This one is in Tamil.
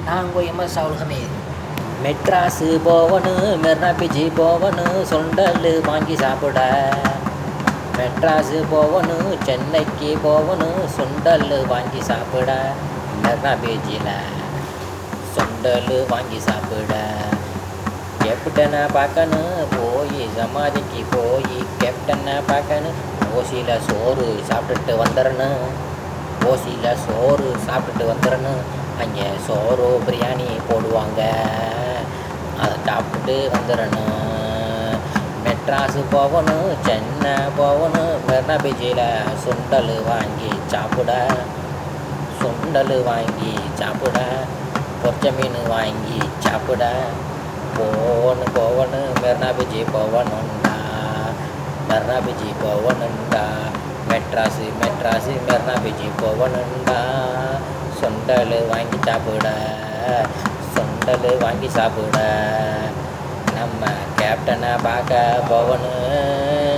நாங்கள் எம்எஸ் அவர்களுமே மெட்ராஸு போவணும், மெரினா பீச்சு போவணும், சுண்டல் வாங்கி சாப்பிட. மெட்ராஸு போவணும், சென்னைக்கு போவணும், சுண்டல் வாங்கி சாப்பிட. மெரினா பீச்சில் சுண்டல் வாங்கி சாப்பிட. கேப்டனை பார்க்கணும், போய் சமாதிக்கு போய் கேப்டனை பார்க்கணும். ஓசியில் சோறு சாப்பிட்டுட்டு வந்துடணும், ஓசியில் சோறு சாப்பிட்டுட்டு வந்துடணும். அங்கே சோறு பிரியாணி போடுவாங்க, அதை சாப்பிட்டுட்டு வந்துடணும். மெட்ராஸு போகணும், சென்னை போகணும், மெரினா பீச்சில் சுண்டல் வாங்கி சாப்பிட. சுண்டல் வாங்கி சாப்பிட, பொரிச்ச மீன் வாங்கி சாப்பிட. போகணும் மெரினா பீச்சு போகணுண்டா, மெரினா பீச்சு போகணுண்டா. மெட்ராஸு மெரினா பீச்சு போகணுண்டா. சுண்டல் வாங்கி சாப்பிட, சுண்டல் வாங்கி சாப்பிட. நம்ம கேப்டனை பார்க்க போகணும்.